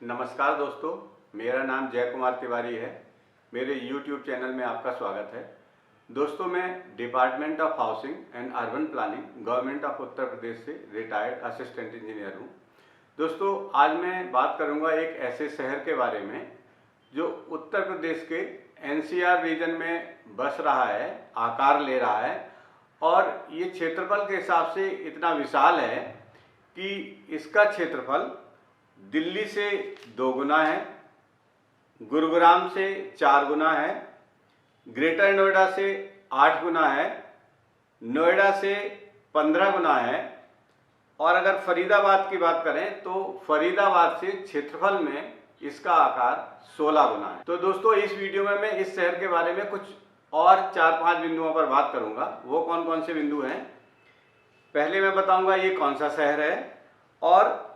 नमस्कार दोस्तों, मेरा नाम जय कुमार तिवारी है। मेरे YouTube चैनल में आपका स्वागत है। दोस्तों, मैं department of housing and urban planning government of Uttar Pradesh से रिटायर्ड असिस्टेंट इंजीनियर हूँ। दोस्तों, आज मैं बात करूँगा एक ऐसे शहर के बारे में जो उत्तर प्रदेश के NCR रीजन में बस रहा है, आकार ले रहा है और ये क्षेत्रफल के हिसाब से इतना विशाल है कि इसका क्षेत्रफल दिल्ली से 2 गुना है, गुरुग्राम से 4 गुना है, ग्रेटर नोएडा से 8 गुना है, नोएडा से 15 गुना है और अगर फरीदाबाद की बात करें तो फरीदाबाद से क्षेत्रफल में इसका आकार 16 गुना है। तो दोस्तों, इस वीडियो में मैं इस शहर के बारे में कुछ और 4-5 बिंदुओं पर बात करूंगा। वो कौन कौन से बिंदु हैं? पहले मैं बताऊंगा ये कौन सा शहर है और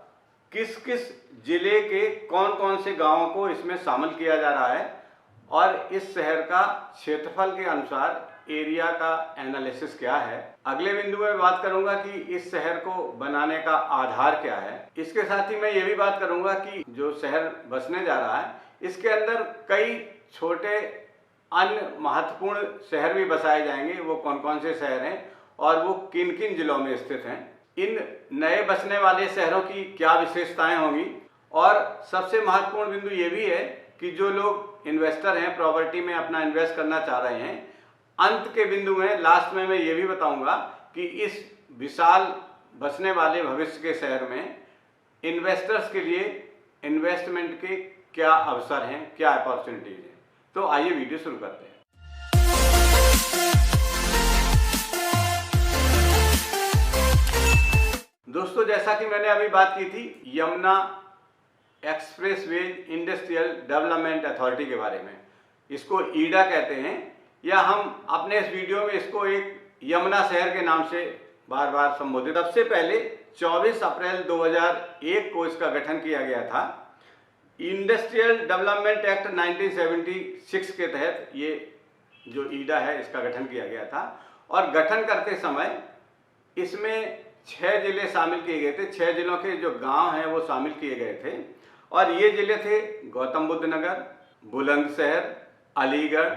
किस किस जिले के कौन कौन से गांवों को इसमें शामिल किया जा रहा है और इस शहर का क्षेत्रफल के अनुसार एरिया का एनालिसिस क्या है। अगले बिंदु में बात करूंगा कि इस शहर को बनाने का आधार क्या है। इसके साथ ही मैं ये भी बात करूंगा कि जो शहर बसने जा रहा है इसके अंदर कई छोटे अन्य महत्वपूर्ण शहर भी बसाए जाएंगे। वो कौन कौन से शहर हैं और वो किन किन जिलों में स्थित हैं, इन नए बसने वाले शहरों की क्या विशेषताएं होंगी। और सबसे महत्वपूर्ण बिंदु ये भी है कि जो लोग इन्वेस्टर हैं, प्रॉपर्टी में अपना इन्वेस्ट करना चाह रहे हैं, अंत के बिंदु में लास्ट में मैं ये भी बताऊंगा कि इस विशाल बसने वाले भविष्य के शहर में इन्वेस्टर्स के लिए इन्वेस्टमेंट के क्या अवसर हैं, क्या अपॉर्चुनिटीज हैं। तो आइए वीडियो शुरू करते हैं। दोस्तों, जैसा कि मैंने अभी बात की थी Yamuna expressway industrial development authority के बारे में, इसको ईडा कहते हैं या हम अपने इस वीडियो में इसको एक यमुना शहर के नाम से बार बार संबोधित। सबसे पहले 24 अप्रैल 2001 को इसका गठन किया गया था। इंडस्ट्रियल डेवलपमेंट एक्ट 1976 के तहत ये जो ईडा है इसका गठन किया गया था और गठन करते समय इसमें 6 जिले शामिल किए गए थे। 6 जिलों के जो गांव हैं वो शामिल किए गए थे और ये जिले थे गौतम बुद्ध नगर, बुलंदशहर, अलीगढ़,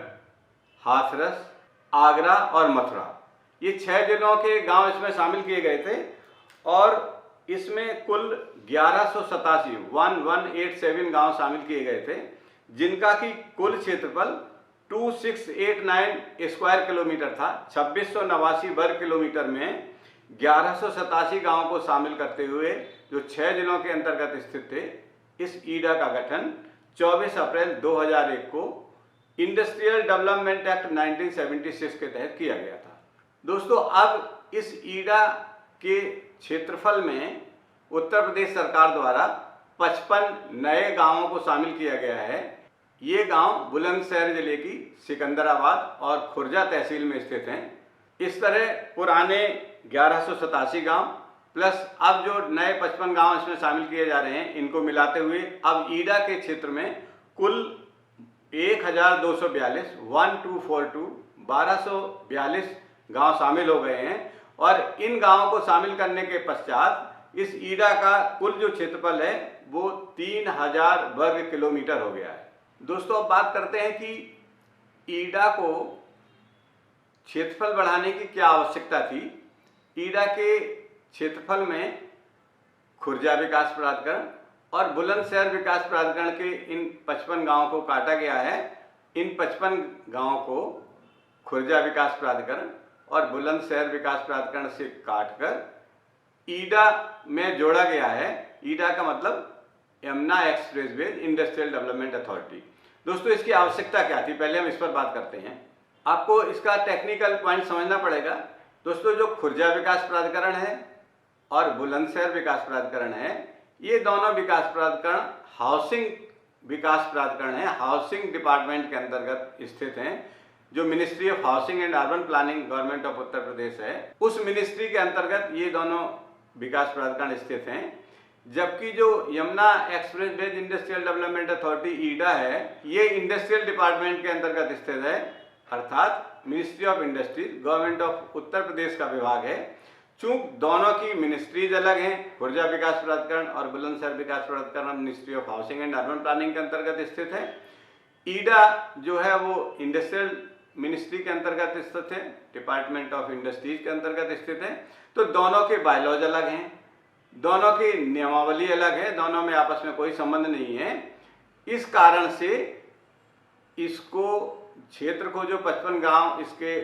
हाथरस, आगरा और मथुरा। ये 6 जिलों के गांव इसमें शामिल किए गए थे और इसमें कुल 1187 गांव शामिल किए गए थे, जिनका की कुल क्षेत्रफल 2689 स्क्वायर किलोमीटर था। 2689 वर्ग किलोमीटर में 1187 गांवों को शामिल करते हुए जो 6 जिलों के अंतर्गत स्थित थे, इस ईडा का गठन 24 अप्रैल 2001 को इंडस्ट्रियल डेवलपमेंट एक्ट 1976 के तहत किया गया था। दोस्तों, अब इस ईडा के क्षेत्रफल में उत्तर प्रदेश सरकार द्वारा 55 नए गांवों को शामिल किया गया है। ये गांव बुलंदशहर जिले की सिकंदराबाद और खुर्जा तहसील में स्थित हैं। इस तरह पुराने 1187 गांव प्लस अब जो नए 55 गांव इसमें शामिल किए जा रहे हैं, इनको मिलाते हुए अब ईडा के क्षेत्र में कुल 1242 गांव शामिल हो गए हैं और इन गांवों को शामिल करने के पश्चात इस ईडा का कुल जो क्षेत्रफल है वो 3000 वर्ग किलोमीटर हो गया है। दोस्तों, अब बात करते हैं कि ईडा को क्षेत्रफल बढ़ाने की क्या आवश्यकता थी। ईडा के क्षेत्रफल में खुर्जा विकास प्राधिकरण और बुलंदशहर विकास प्राधिकरण के इन 55 गांवों को काटा गया है। इन 55 गांवों को खुर्जा विकास प्राधिकरण और बुलंदशहर विकास प्राधिकरण से काटकर ईडा में जोड़ा गया है। ईडा का मतलब Yamuna expressway industrial development authority. दोस्तों, इसकी आवश्यकता क्या थी, पहले हम इस पर बात करते हैं। आपको इसका टेक्निकल पॉइंट समझना पड़ेगा। दोस्तों, जो खुर्जा विकास प्राधिकरण है और बुलंदशहर विकास प्राधिकरण है, ये दोनों विकास प्राधिकरण हाउसिंग विकास प्राधिकरण है, हाउसिंग डिपार्टमेंट के अंतर्गत स्थित हैं। जो ministry of housing and urban planning government of Uttar Pradesh है, उस मिनिस्ट्री के अंतर्गत ये दोनों विकास प्राधिकरण स्थित हैं। जबकि जो Yamuna expressway industrial development authority ईडा है, ये इंडस्ट्रियल डिपार्टमेंट के अंतर्गत स्थित है, अर्थात ministry of industry government of Uttar Pradesh का विभाग है। चूंकि दोनों की मिनिस्ट्रीज अलग हैं, खुर्जा विकास प्राधिकरण और बुलंदशहर विकास प्राधिकरण ministry of housing and urban planning के अंतर्गत स्थित है। ईडा जो है वो इंडस्ट्रियल मिनिस्ट्री के अंतर्गत स्थित है, डिपार्टमेंट ऑफ इंडस्ट्रीज के अंतर्गत स्थित है। तो दोनों के बायलॉज अलग हैं, दोनों की नियमावली अलग है, दोनों में आपस में कोई संबंध नहीं है। इस कारण से इसको क्षेत्र को जो 55 गांव इसके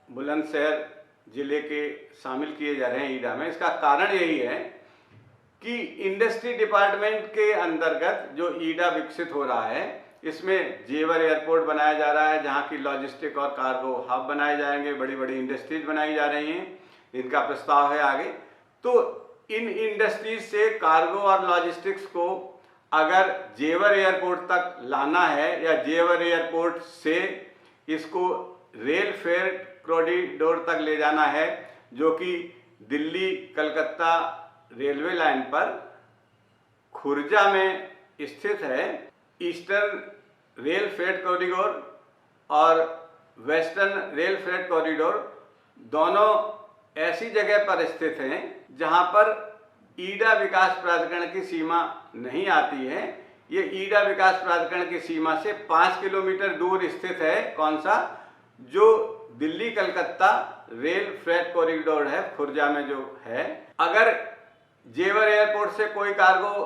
बुलंदशहर जिले के शामिल किए जा रहे हैं ईडा में, इसका कारण यही है कि इंडस्ट्री डिपार्टमेंट के अंतर्गत जो ईडा विकसित हो रहा है, इसमें जेवर एयरपोर्ट बनाया जा रहा है, जहां की लॉजिस्टिक और कार्गो हब बनाए जाएंगे, बड़ी बड़ी इंडस्ट्रीज बनाई जा रही हैं, इनका प्रस्ताव है आगे। तो इन इंडस्ट्रीज से कार्गो और लॉजिस्टिक्स को अगर जेवर एयरपोर्ट तक लाना है या जेवर एयरपोर्ट से इसको रेल फेयर कॉरिडोर तक ले जाना है, जो कि दिल्ली कलकत्ता रेलवे लाइन पर खुर्जा में स्थित है। ईस्टर्न रेल फ्रेट कॉरिडोर और वेस्टर्न रेल फ्रेट कॉरिडोर दोनों ऐसी जगह पर स्थित हैं जहां पर ईडा विकास प्राधिकरण की सीमा नहीं आती है। ये ईडा विकास प्राधिकरण की सीमा से 5 किलोमीटर दूर स्थित है। कौन सा? जो Delhi Calcutta rail freight corridor है, खुर्जा में जो है। अगर जेवर एयरपोर्ट से कोई कार्गो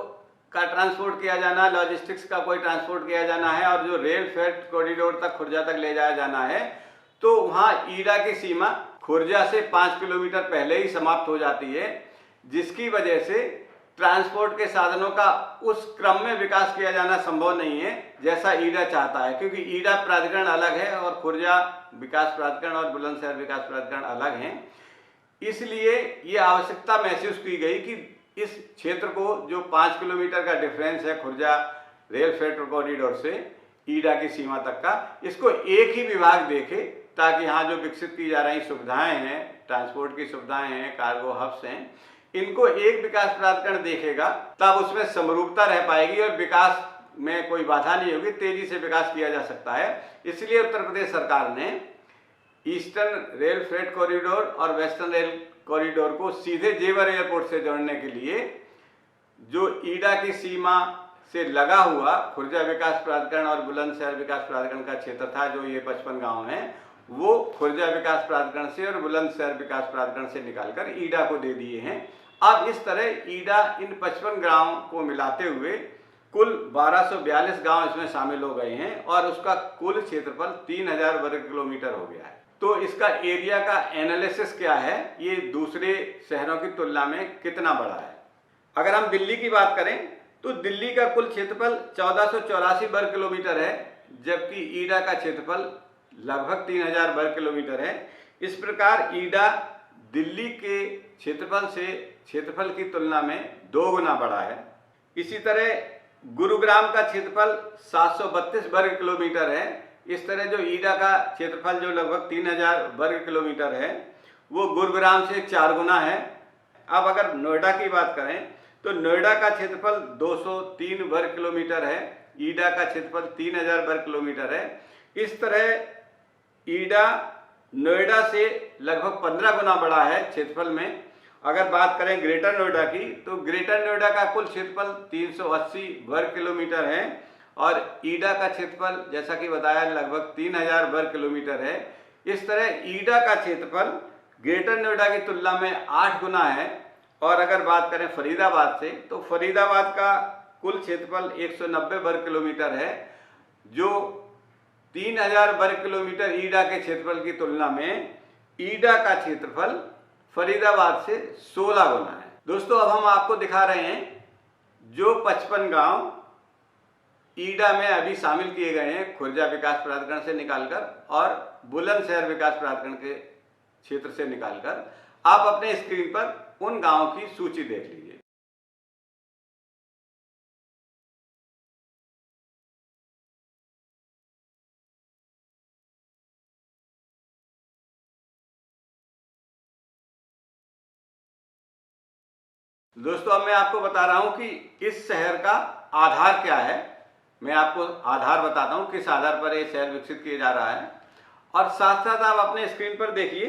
का ट्रांसपोर्ट किया जाना, लॉजिस्टिक्स का कोई ट्रांसपोर्ट किया जाना है और जो रेल फ्रेट कॉरिडोर तक खुर्जा तक ले जाया जाना है, तो वहां ईडा की सीमा खुर्जा से 5 किलोमीटर पहले ही समाप्त हो जाती है, जिसकी वजह से ट्रांसपोर्ट के साधनों का उस क्रम में विकास किया जाना संभव नहीं है जैसा ईडा चाहता है, क्योंकि ईडा प्राधिकरण अलग है और खुर्जा विकास प्राधिकरण और बुलंदशहर विकास प्राधिकरण अलग हैं। इसलिए ये आवश्यकता महसूस की गई कि इस क्षेत्र को जो 5 किलोमीटर का डिफरेंस है खुर्जा रेल फ्रेट कॉरिडोर से ईडा की सीमा तक का, इसको एक ही विभाग देखे, ताकि यहाँ जो विकसित की जा रही सुविधाएं हैं, ट्रांसपोर्ट की सुविधाएं हैं, कार्गो हब्स हैं, इनको एक विकास प्राधिकरण देखेगा, तब उसमें समरूपता रह पाएगी और विकास में कोई बाधा नहीं होगी, तेजी से विकास किया जा सकता है। इसलिए उत्तर प्रदेश सरकार ने ईस्टर्न रेल फ्रेट कॉरिडोर और वेस्टर्न रेल कॉरिडोर को सीधे जेवर एयरपोर्ट से जोड़ने के लिए जो ईडा की सीमा से लगा हुआ खुर्जा विकास प्राधिकरण और बुलंदशहर विकास प्राधिकरण का क्षेत्र था, जो ये 55 गांव हैं, वो खुर्जा विकास प्राधिकरण से और बुलंदशहर विकास प्राधिकरण से निकालकर ईडा को दे दिए हैं। अब इस तरह ईडा इन 55 गांव को मिलाते हुए कुल 1242 गांव इसमें शामिल हो गए हैं और उसका कुल क्षेत्रफल 3000 वर्ग किलोमीटर हो गया है। तो इसका एरिया का एनालिसिस क्या है, ये दूसरे शहरों की तुलना में कितना बड़ा है। अगर हम दिल्ली की बात करें तो दिल्ली का कुल क्षेत्रफल 1484 वर्ग किलोमीटर है, जबकि ईडा का क्षेत्रफल लगभग 3000 वर्ग किलोमीटर है। इस प्रकार ईडा दिल्ली के क्षेत्रफल की तुलना में 2 गुना बड़ा है। इसी तरह गुरुग्राम का क्षेत्रफल 732 वर्ग किलोमीटर है। इस तरह जो ईडा का क्षेत्रफल जो लगभग 3000 वर्ग किलोमीटर है, वो गुरुग्राम से 4 गुना है। अब अगर नोएडा की बात करें तो नोएडा का क्षेत्रफल 203 वर्ग किलोमीटर है, ईडा का क्षेत्रफल 3000 वर्ग किलोमीटर है। इस तरह ईडा नोएडा से लगभग 15 गुना बड़ा है क्षेत्रफल में। अगर बात करें ग्रेटर नोएडा की, तो ग्रेटर नोएडा का कुल क्षेत्रफल 380 वर्ग किलोमीटर है और ईडा का क्षेत्रफल जैसा कि बताया लगभग 3000 वर्ग किलोमीटर है। इस तरह ईडा का क्षेत्रफल ग्रेटर नोएडा की तुलना में 8 गुना है। और अगर बात करें फरीदाबाद से, तो फरीदाबाद का कुल क्षेत्रफल 190 वर्ग किलोमीटर है, जो 3000 वर्ग किलोमीटर ईडा के क्षेत्रफल की तुलना में ईडा का क्षेत्रफल फरीदाबाद से 16 गुना है। दोस्तों, अब हम आपको दिखा रहे हैं जो 55 गांव ईडा में अभी शामिल किए गए हैं खुर्जा विकास प्राधिकरण से निकालकर और बुलंदशहर विकास प्राधिकरण के क्षेत्र से निकालकर। आप अपने स्क्रीन पर उन गांवों की सूची देख लीजिए। दोस्तों, अब मैं आपको बता रहा हूं कि इस शहर का आधार क्या है। मैं आपको आधार बताता हूं, किस आधार पर यह शहर विकसित किया जा रहा है। और साथ साथ आप अपने स्क्रीन पर देखिए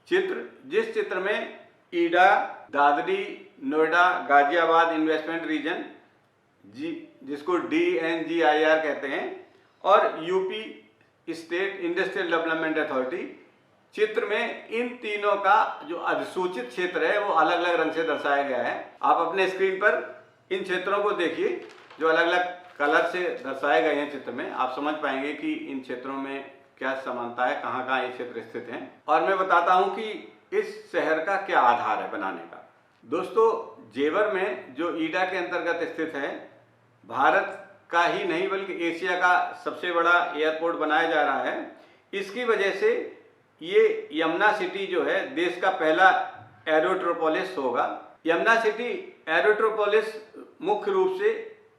चित्र, जिस चित्र में ईडा, दादरी, नोएडा, गाजियाबाद इन्वेस्टमेंट रीजन जिसको DNGIR कहते हैं, और UP state industrial development authority. चित्र में इन तीनों का जो अधिसूचित क्षेत्र है वो अलग अलग रंग से दर्शाया गया है। आप अपने स्क्रीन पर इन क्षेत्रों को देखिए जो अलग अलग कलर से दर्शाए गए हैं चित्र में। आप समझ पाएंगे कि इन क्षेत्रों में क्या समानता है, कहाँ कहाँ ये क्षेत्र स्थित हैं। और मैं बताता हूँ कि इस शहर का क्या आधार है बनाने का। दोस्तों, जेवर में जो ईडा के अंतर्गत स्थित है, भारत का ही नहीं बल्कि एशिया का सबसे बड़ा एयरपोर्ट बनाया जा रहा है। इसकी वजह से ये यमुना सिटी जो है देश का पहला एरोट्रोपोलिस होगा। यमुना सिटी एरोट्रोपोलिस मुख्य रूप से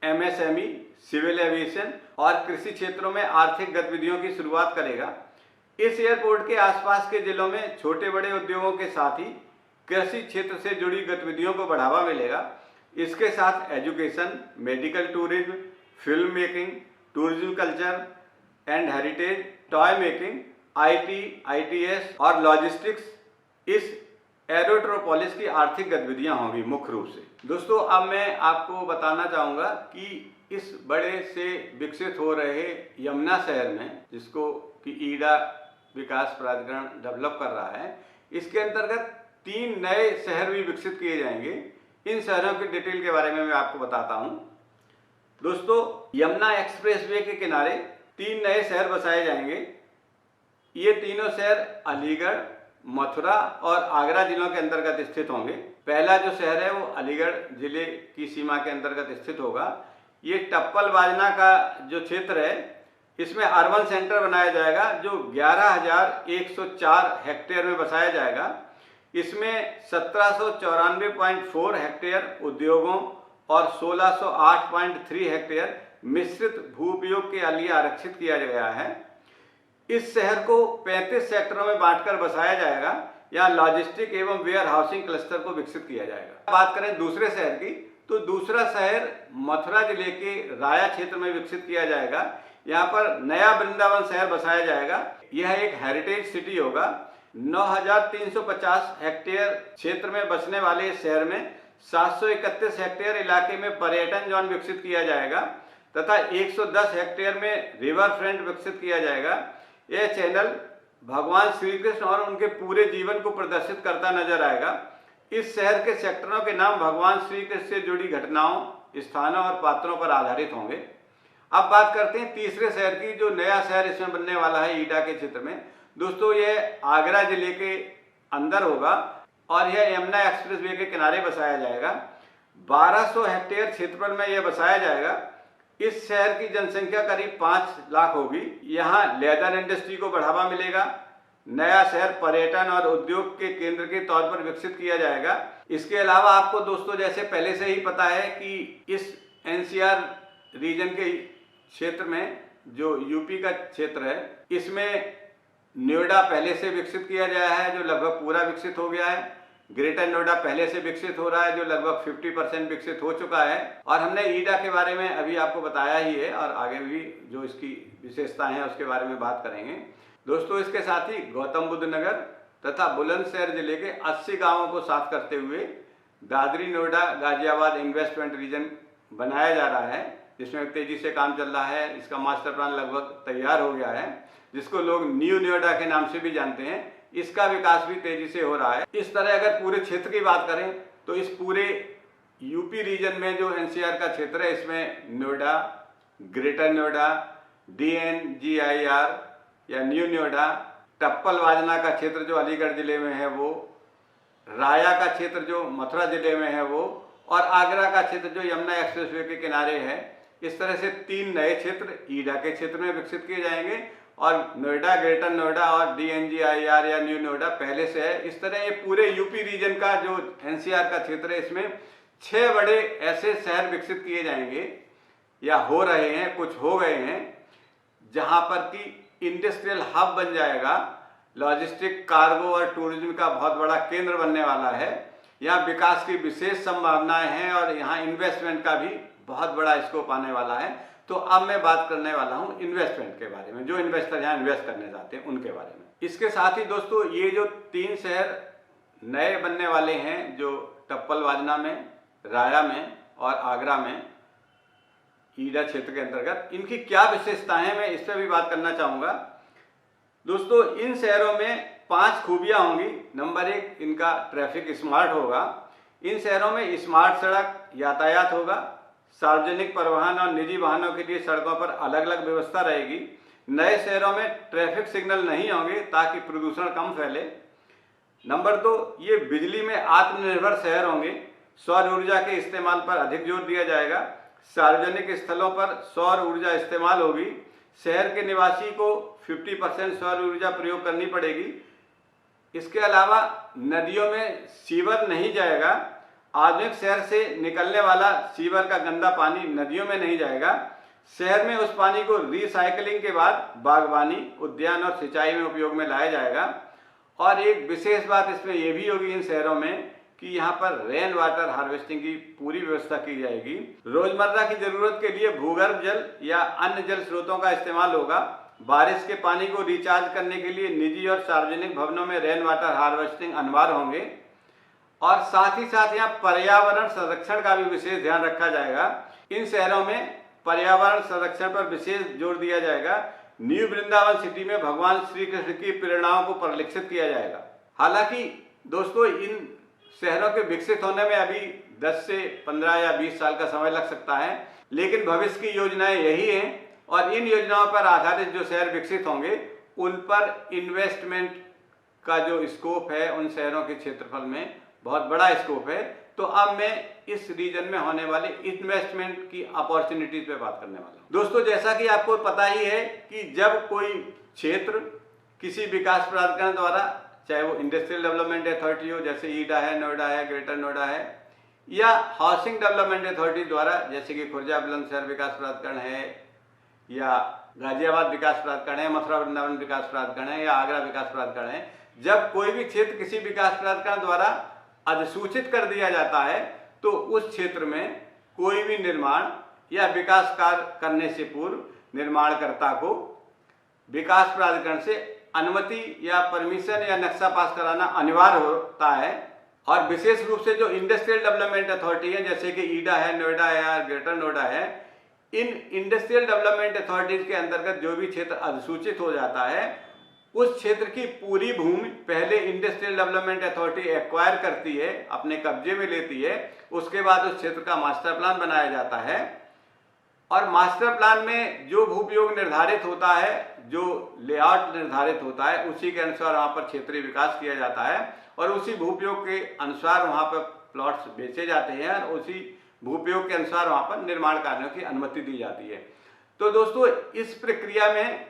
MSME, सिविल एविएशन और कृषि क्षेत्रों में आर्थिक गतिविधियों की शुरुआत करेगा। इस एयरपोर्ट के आसपास के जिलों में छोटे बड़े उद्योगों के साथ ही कृषि क्षेत्र से जुड़ी गतिविधियों को बढ़ावा मिलेगा। इसके साथ education, medical tourism, film making, tourism culture and heritage, toy making, IT, ITS और लॉजिस्टिक्स इस एरोट्रोपोलिस की आर्थिक गतिविधियां होंगी मुख्य रूप से। दोस्तों, अब मैं आपको बताना चाहूँगा कि इस बड़े से विकसित हो रहे यमुना शहर में, जिसको कि ईडा विकास प्राधिकरण डेवलप कर रहा है, इसके अंतर्गत 3 नए शहर भी विकसित किए जाएंगे। इन शहरों की डिटेल के बारे में मैं आपको बताता हूँ। दोस्तों, यमुना एक्सप्रेसवे के किनारे 3 नए शहर बसाए जाएंगे। ये तीनों शहर अलीगढ़, मथुरा और आगरा जिलों के अंतर्गत स्थित होंगे। पहला जो शहर है वो अलीगढ़ जिले की सीमा के अंतर्गत स्थित होगा। ये टप्पल बाजना का जो क्षेत्र है, इसमें अर्बन सेंटर बनाया जाएगा जो 11,104 हेक्टेयर में बसाया जाएगा। इसमें 1794.4 हेक्टेयर उद्योगों और 1608.3 हेक्टेयर मिश्रित भू उपयोग के लिए आरक्षित किया गया है। इस शहर को 35 सेक्टरों में बांटकर बसाया जाएगा। यहाँ लॉजिस्टिक एवं वेयर हाउसिंग क्लस्टर को विकसित किया जाएगा। बात करें दूसरे शहर की, तो दूसरा शहर मथुरा जिले के राया क्षेत्र में विकसित किया जाएगा। यहाँ पर नया वृंदावन शहर बसाया जाएगा। यह एक हेरिटेज सिटी होगा। 9,350 हेक्टेयर क्षेत्र में बसने वाले इस शहर में 731 हेक्टेयर इलाके में पर्यटन जोन विकसित किया जाएगा तथा 110 हेक्टेयर में रिवर फ्रंट विकसित किया जाएगा। यह चैनल भगवान श्री कृष्ण और उनके पूरे जीवन को प्रदर्शित करता नजर आएगा। इस शहर के सेक्टरों के नाम भगवान श्री कृष्ण से जुड़ी घटनाओं, स्थानों और पात्रों पर आधारित होंगे। अब बात करते हैं तीसरे शहर की, जो नया शहर इसमें बनने वाला है ईडा के क्षेत्र में। दोस्तों, यह आगरा जिले के अंदर होगा और यह यमुना एक्सप्रेसवे के किनारे बसाया जाएगा। 1200 हेक्टेयर क्षेत्रफल में यह बसाया जाएगा। इस शहर की जनसंख्या करीब 5 लाख होगी। यहाँ लेदर इंडस्ट्री को बढ़ावा मिलेगा। नया शहर पर्यटन और उद्योग के केंद्र के तौर पर विकसित किया जाएगा। इसके अलावा आपको दोस्तों जैसे पहले से ही पता है कि इस NCR रीजन के क्षेत्र में जो यूपी का क्षेत्र है, इसमें नोएडा पहले से विकसित किया गया है जो लगभग पूरा विकसित हो गया है। ग्रेटर नोएडा पहले से विकसित हो रहा है जो लगभग 50% विकसित हो चुका है। और हमने ईडा के बारे में अभी आपको बताया ही है और आगे भी जो इसकी विशेषताएं हैं उसके बारे में बात करेंगे। दोस्तों, इसके साथ ही गौतम बुद्ध नगर तथा बुलंदशहर जिले के 80 गांवों को साथ करते हुए दादरी, नोएडा, गाजियाबाद इन्वेस्टमेंट रीजन बनाया जा रहा है, जिसमें तेजी से काम चल रहा है। इसका मास्टर प्लान लगभग तैयार हो गया है, जिसको लोग न्यू नोएडा के नाम से भी जानते हैं। इसका विकास भी तेजी से हो रहा है। इस तरह अगर पूरे क्षेत्र की बात करें तो इस पूरे यूपी रीजन में जो NCR का क्षेत्र है, इसमें नोएडा, ग्रेटर नोएडा, DNGIR या न्यू नोएडा, टप्पल बाजना का क्षेत्र जो अलीगढ़ जिले में है वो, राया का क्षेत्र जो मथुरा जिले में है वो, और आगरा का क्षेत्र जो यमुना एक्सप्रेसवे के किनारे है। इस तरह से 3 नए क्षेत्र ईडा के क्षेत्र में विकसित किए जाएंगे और नोएडा, ग्रेटर नोएडा और DNGIR या न्यू नोएडा पहले से है। इस तरह ये पूरे यूपी रीजन का जो NCR का क्षेत्र है, इसमें 6 बड़े ऐसे शहर विकसित किए जाएंगे या हो रहे हैं, कुछ हो गए हैं, जहां पर कि इंडस्ट्रियल हब बन जाएगा। लॉजिस्टिक, कार्गो और टूरिज्म का बहुत बड़ा केंद्र बनने वाला है। यहाँ विकास की विशेष संभावनाएं हैं और यहाँ इन्वेस्टमेंट का भी बहुत बड़ा स्कोप आने वाला है। तो अब मैं बात करने वाला हूँ इन्वेस्टमेंट के बारे में, जो इन्वेस्टर यहाँ इन्वेस्ट करने जाते हैं उनके बारे में। इसके साथ ही दोस्तों, ये जो 3 शहर नए बनने वाले हैं जो टप्पल वाजना में, राया में और आगरा में, ईडा क्षेत्र के अंतर्गत, इनकी क्या विशेषताएं हैं मैं इस पर भी बात करना चाहूँगा। दोस्तों, इन शहरों में 5 खूबियाँ होंगी। नंबर 1, इनका ट्रैफिक स्मार्ट होगा। इन शहरों में स्मार्ट सड़क यातायात होगा। सार्वजनिक परिवहन और निजी वाहनों के लिए सड़कों पर अलग अलग व्यवस्था रहेगी। नए शहरों में ट्रैफिक सिग्नल नहीं होंगे ताकि प्रदूषण कम फैले। नंबर 2, ये बिजली में आत्मनिर्भर शहर होंगे। सौर ऊर्जा के इस्तेमाल पर अधिक जोर दिया जाएगा। सार्वजनिक स्थलों पर सौर ऊर्जा इस्तेमाल होगी। शहर के निवासी को 50% सौर ऊर्जा प्रयोग करनी पड़ेगी। इसके अलावा नदियों में सीवर नहीं जाएगा। आधुनिक शहर से निकलने वाला सीवर का गंदा पानी नदियों में नहीं जाएगा। शहर में उस पानी को रिसाइकलिंग के बाद बागवानी, उद्यान और सिंचाई में उपयोग में लाया जाएगा। और एक विशेष बात इसमें यह भी होगी इन शहरों में कि यहाँ पर रेन वाटर हार्वेस्टिंग की पूरी व्यवस्था की जाएगी। रोजमर्रा की जरूरत के लिए भूगर्भ जल या अन्य जल स्रोतों का इस्तेमाल होगा। बारिश के पानी को रिचार्ज करने के लिए निजी और सार्वजनिक भवनों में रेन वाटर हार्वेस्टिंग अनिवार्य होंगे। और साथ ही साथ यहाँ पर्यावरण संरक्षण का भी विशेष ध्यान रखा जाएगा। इन शहरों में पर्यावरण संरक्षण पर विशेष जोर दिया जाएगा। न्यू वृंदावन सिटी में भगवान श्री कृष्ण की प्रेरणाओं को परिलक्षित किया जाएगा। हालांकि दोस्तों, इन शहरों के विकसित होने में अभी 10 से 15 या 20 साल का समय लग सकता है, लेकिन भविष्य की योजनाएं यही हैं। और इन योजनाओं पर आधारित जो शहर विकसित होंगे उन पर इन्वेस्टमेंट का जो स्कोप है उन शहरों के क्षेत्रफल में बहुत बड़ा स्कोप है। तो अब मैं इस रीजन में होने वाले इन्वेस्टमेंट की अपॉर्चुनिटीज पे बात करने वाला हूँ। दोस्तों, जैसा कि आपको पता ही है कि जब कोई क्षेत्र किसी विकास प्राधिकरण द्वारा, चाहे वो इंडस्ट्रियल डेवलपमेंट अथॉरिटी हो जैसे ईडा है, नोएडा है, ग्रेटर नोएडा है, या हाउसिंग डेवलपमेंट अथॉरिटी द्वारा जैसे कि खुर्जा बुलंदशहर विकास प्राधिकरण है, या गाजियाबाद विकास प्राधिकरण है, मथुरा वृंदावन विकास प्राधिकरण है, या आगरा विकास प्राधिकरण है, जब कोई भी क्षेत्र किसी विकास प्राधिकरण द्वारा अधिसूचित कर दिया जाता है तो उस क्षेत्र में कोई भी निर्माण या विकास कार्य करने से पूर्व निर्माणकर्ता को विकास प्राधिकरण से अनुमति या परमिशन या नक्शा पास कराना अनिवार्य होता है। और विशेष रूप से जो इंडस्ट्रियल डेवलपमेंट अथॉरिटी है जैसे कि ईडा है, नोएडा है या ग्रेटर नोएडा है, इन इंडस्ट्रियल डेवलपमेंट अथॉरिटीज के अंतर्गत जो भी क्षेत्र अधिसूचित हो जाता है उस क्षेत्र की पूरी भूमि पहले इंडस्ट्रियल डेवलपमेंट अथॉरिटी एक्वायर करती है, अपने कब्जे में लेती है। उसके बाद उस क्षेत्र का मास्टर प्लान बनाया जाता है और मास्टर प्लान में जो भूप्रयोग निर्धारित होता है, जो लेआउट निर्धारित होता है, उसी के अनुसार वहाँ पर क्षेत्रीय विकास किया जाता है और उसी भूप्रयोग के अनुसार वहाँ पर प्लॉट्स बेचे जाते हैं और उसी भूप्रयोग के अनुसार वहाँ पर निर्माण कार्यों की अनुमति दी जाती है। तो दोस्तों, इस प्रक्रिया में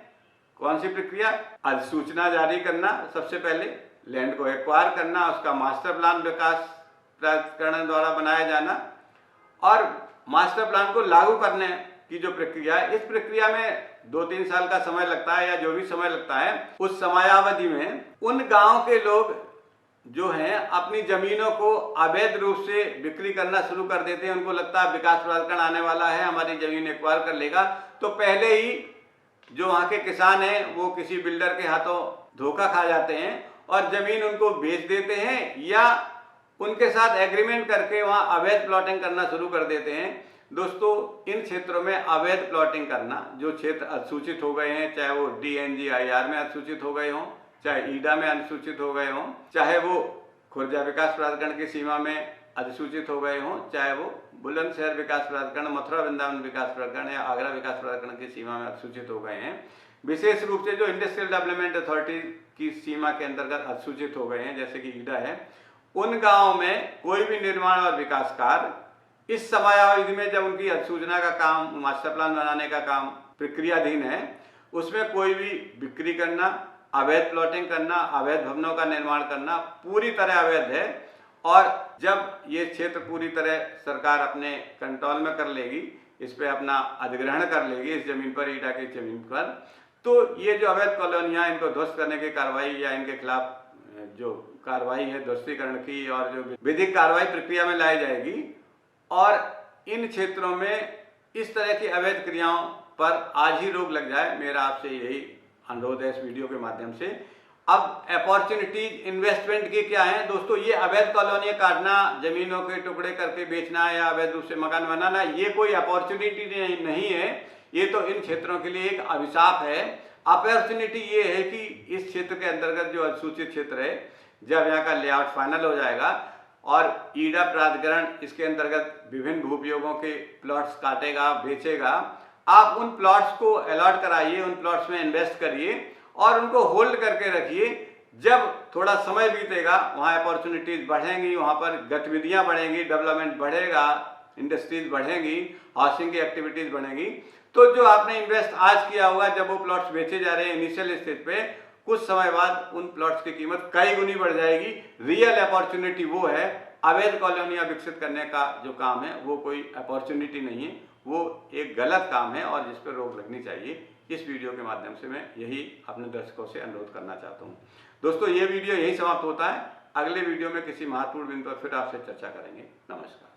कौन सी प्रक्रिया? अधिसूचना जारी करना, सबसे पहले लैंड को एक्वायर करना, उसका मास्टर प्लान विकास प्राधिकरण द्वारा बनाया जाना और मास्टर प्लान को लागू करने की जो प्रक्रिया है, इस प्रक्रिया में 2-3 साल का समय लगता है या जो भी समय लगता है, उस समयावधि में उन गांव के लोग जो हैं अपनी जमीनों को अवैध रूप से बिक्री करना शुरू कर देते हैं। उनको लगता है विकास प्राधिकरण आने वाला है, हमारी जमीन एक्वायर कर लेगा, तो पहले ही जो वहाँ के किसान हैं वो किसी बिल्डर के हाथों धोखा खा जाते हैं और जमीन उनको बेच देते हैं या उनके साथ एग्रीमेंट करके वहाँ अवैध प्लॉटिंग करना शुरू कर देते हैं। दोस्तों, इन क्षेत्रों में अवैध प्लॉटिंग करना, जो क्षेत्र अधिसूचित हो गए हैं, चाहे वो DNGIR में अधिसूचित हो गए हों, चाहे ईडा में अधिसूचित हो गए हों, चाहे वो खुर्जा विकास प्राधिकरण की सीमा में अधिसूचित हो गए हों, चाहे वो बुलंदशहर विकास प्राधिकरण, मथुरा वृंदावन विकास प्राधिकरण या आगरा विकास प्राधिकरण की सीमा में अधिसूचित हो गए हैं। विशेष रूप से जो इंडस्ट्रियल डेवलपमेंट अथॉरिटी की सीमा के अंतर्गत अधिसूचित हो गए हैं जैसे कि ईडा है, उन गाँव में कोई भी निर्माण और विकास कार्य इस समयावधि में जब उनकी अधिसूचना का काम, मास्टर प्लान बनाने का काम प्रक्रियाधीन है, उसमें कोई भी बिक्री करना, अवैध प्लॉटिंग करना, अवैध भवनों का निर्माण करना पूरी तरह अवैध है। और जब ये क्षेत्र पूरी तरह सरकार अपने कंट्रोल में कर लेगी, इस पे अपना अधिग्रहण कर लेगी इस जमीन पर, ईडा की जमीन पर, तो ये जो अवैध कॉलोनियाँ, इनको ध्वस्त करने की कार्रवाई या इनके खिलाफ जो कार्रवाई है ध्वस्तीकरण की और जो विधिक कार्रवाई प्रक्रिया में लाई जाएगी। और इन क्षेत्रों में इस तरह की अवैध क्रियाओं पर आज ही रोक लग जाए, मेरा आपसे यही अनुरोध है इस वीडियो के माध्यम से। अब अपॉर्चुनिटीज इन्वेस्टमेंट की क्या है दोस्तों, ये अवैध कॉलोनियां काटना, जमीनों के टुकड़े करके बेचना या अवैध रूप से मकान बनाना, ये कोई अपॉर्चुनिटी नहीं है। ये तो इन क्षेत्रों के लिए एक अभिशाप है। अपॉर्चुनिटी ये है कि इस क्षेत्र के अंतर्गत जो अनुसूचित क्षेत्र है, जब यहाँ का लेआउट फाइनल हो जाएगा और ईडा प्राधिकरण इसके अंतर्गत विभिन्न भूपयोगों के प्लॉट्स काटेगा, बेचेगा, आप उन प्लॉट्स को अलॉट कराइए, उन प्लॉट्स में इन्वेस्ट करिए और उनको होल्ड करके रखिए। जब थोड़ा समय बीतेगा, वहाँ अपॉर्चुनिटीज बढ़ेंगी, वहाँ पर गतिविधियाँ बढ़ेंगी, डेवलपमेंट बढ़ेगा, इंडस्ट्रीज बढ़ेंगी, हाउसिंग की एक्टिविटीज बढ़ेंगी, तो जो आपने इन्वेस्ट आज किया होगा, जब वो प्लॉट्स बेचे जा रहे हैं इनिशियल स्टेज पे, कुछ समय बाद उन प्लॉट्स की कीमत कई गुनी बढ़ जाएगी। रियल अपॉर्चुनिटी वो है। अवैध कॉलोनियां विकसित करने का जो काम है वो कोई अपॉर्चुनिटी नहीं है, वो एक गलत काम है और जिस पर रोक लगनी चाहिए। इस वीडियो के माध्यम से मैं यही अपने दर्शकों से अनुरोध करना चाहता हूँ। दोस्तों, ये वीडियो यही समाप्त होता है। अगले वीडियो में किसी महत्वपूर्ण बिंदु पर फिर आपसे चर्चा करेंगे। नमस्कार।